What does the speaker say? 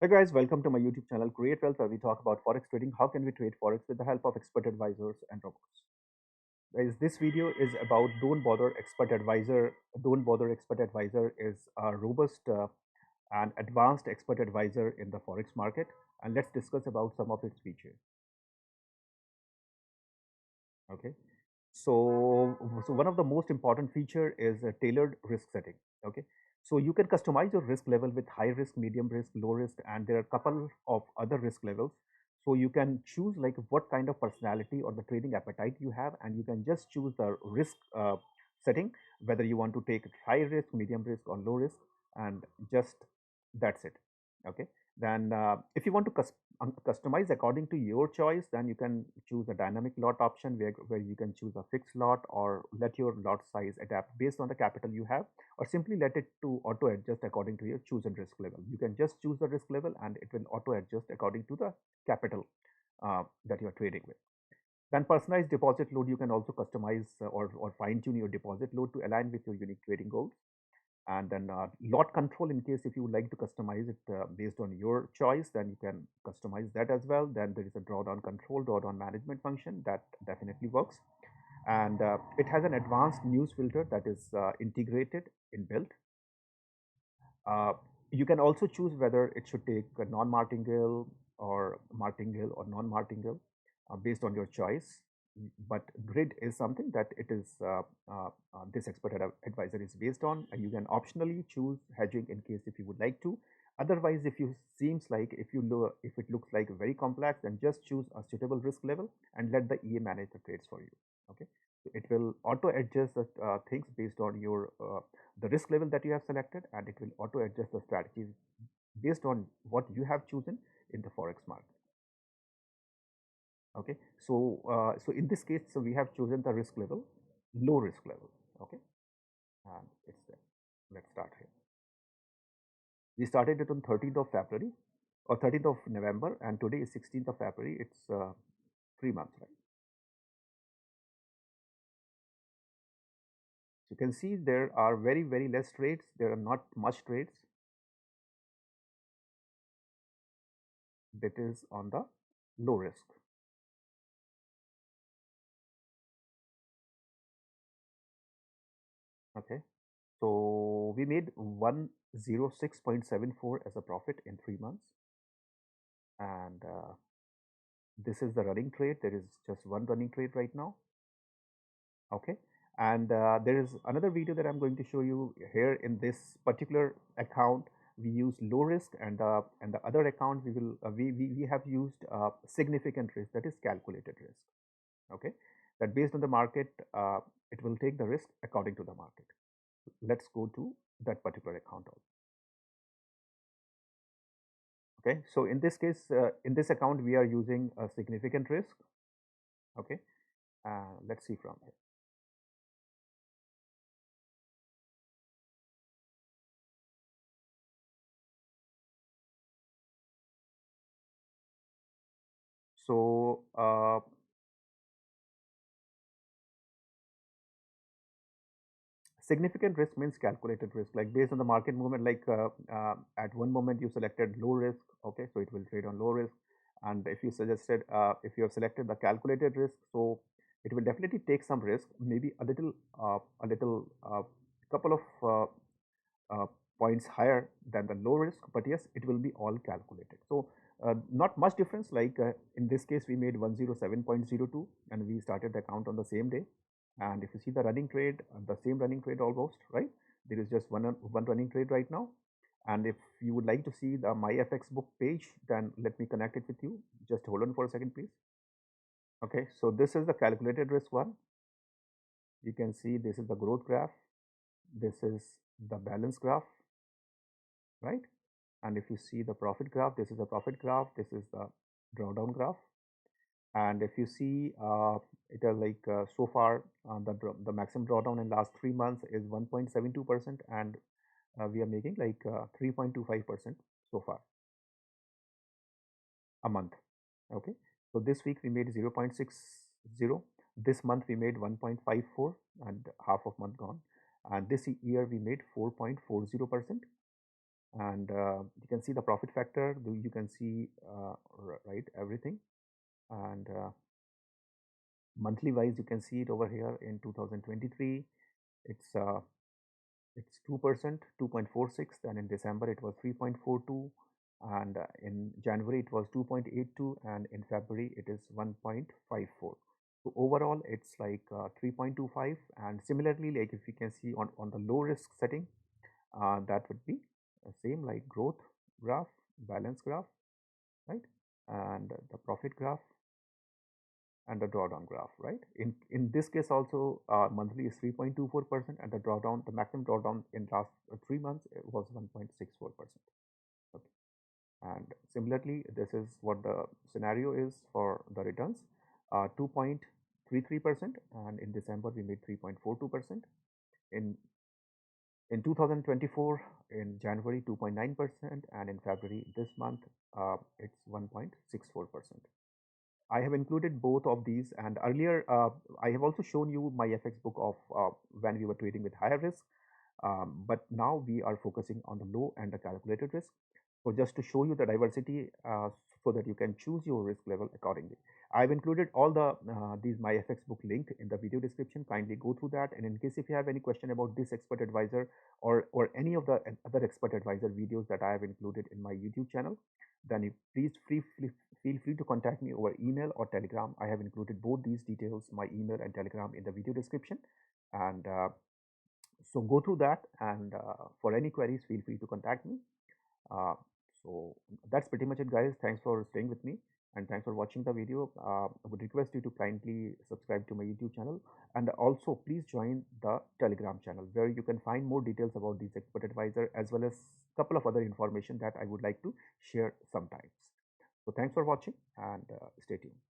Hey guys, welcome to my YouTube channel Create Wealth, where we talk about forex trading. How can we trade forex with the help of expert advisors and robots? Guys, this video is about Don't Bother Expert Advisor. Don't Bother Expert Advisor is a robust and advanced expert advisor in the forex market, and let's discuss about some of its features. Okay, so one of the most important feature is a tailored risk setting. Okay, so you can customize your risk level with high risk, medium risk, low risk, and there are a couple of other risk levels. So you can choose like what kind of personality or the trading appetite you have, and you can just choose the risk setting, whether you want to take high risk, medium risk, or low risk, and just that's it. Okay, then if you want to customize according to your choice, then you can choose a dynamic lot option where you can choose a fixed lot or let your lot size adapt based on the capital you have, or simply let it to auto adjust according to your chosen risk level. You can just choose the risk level and it will auto adjust according to the capital that you are trading with. Then personalized deposit load, you can also customize or fine tune your deposit load to align with your unique trading goals. And then lot control, in case if you would like to customize it based on your choice, then you can customize that as well. Then there is a drawdown control, drawdown management function that definitely works. And it has an advanced news filter that is integrated in built. uh, you can also choose whether it should take a non-martingale or martingale or non-martingale based on your choice. But grid is something that it is this expert advisor is based on. And you can optionally choose hedging in case if you would like to. Otherwise, if you seems like if it looks like very complex, then just choose a suitable risk level and let the EA manage the trades for you. Okay, so it will auto adjust the things based on your the risk level that you have selected, and it will auto adjust the strategies based on what you have chosen in the forex market. Okay, so in this case, so we have chosen the risk level, low risk level. Okay, and it's there. Let's start here. We started it on 13th of February or 13th of November, and today is 16th of February. It's 3 months, right? So you can see there are very less trades. There are not much trades. That is on the low risk. Okay, so we made 106.74 as a profit in 3 months, and this is the running trade. There is just one running trade right now. Okay, and there is another video that I'm going to show you here. In this particular account, we use low risk, and the other account we have used significant risk, that is calculated risk. Okay, that based on the market, it will take the risk according to the market. Let's go to that particular account also. Okay, so in this case, in this account, we are using a significant risk. Okay, let's see from here. So significant risk means calculated risk, like based on the market movement. Like at one moment you selected low risk, okay, so it will trade on low risk. And if you suggested, if you have selected the calculated risk, so it will definitely take some risk, maybe a little couple of uh, points higher than the low risk, but yes, it will be all calculated. So not much difference. Like in this case, we made 107.02, and we started the account on the same day. And if you see the running trade, the same running trade almost, right? There is just one running trade right now. And if you would like to see the my FX book page, then let me connect it with you. Just hold on for a second, please. Okay, so this is the calculated risk one. You can see this is the growth graph. This is the balance graph, right? And if you see the profit graph, this is the profit graph. This is the drawdown graph. And if you see, it is like so far the maximum drawdown in last 3 months is 1.72%, and we are making like 3.25% so far a month. Okay, so this week we made 0.60. This month we made 1.54, and half of month gone. And this year we made 4.40%. And you can see the profit factor. You can see right everything. And monthly wise, you can see it over here. In 2023, it's 2%, 2.46. Then in December it was 3.42, and in January it was 2.82, and in February it is 1.54. So overall it's like 3.25. And similarly, like if you can see on the low risk setting, that would be same like growth graph, balance graph, right? And the profit graph and the drawdown graph, right? In this case also, monthly is 3.24%, and the drawdown, the maximum drawdown in last 3 months was 1.64%. Okay. And similarly, this is what the scenario is for the returns, 2.33%, and in December we made 3.42%. In in 2024, in January 2.9%, and in February this month it's 1.64%. I have included both of these, and earlier I have also shown you my FX book of when we were trading with higher risk, but now we are focusing on the low and the calculated risk. So just to show you the diversity, so that you can choose your risk level accordingly. I've included all the these my FX book link in the video description. Kindly go through that. And in case if you have any question about this expert advisor, or any of the other expert advisor videos that I have included in my YouTube channel, then you please feel free to contact me over email or Telegram. I have included both these details, my email and Telegram, in the video description. And so go through that, and for any queries, feel free to contact me. Uh, so that's pretty much it, guys. Thanks for staying with me, and thanks for watching the video. I would request you to kindly subscribe to my YouTube channel, and also please join the Telegram channel, where you can find more details about these expert advisor, as well as couple of other information that I would like to share sometimes. So thanks for watching, and stay tuned.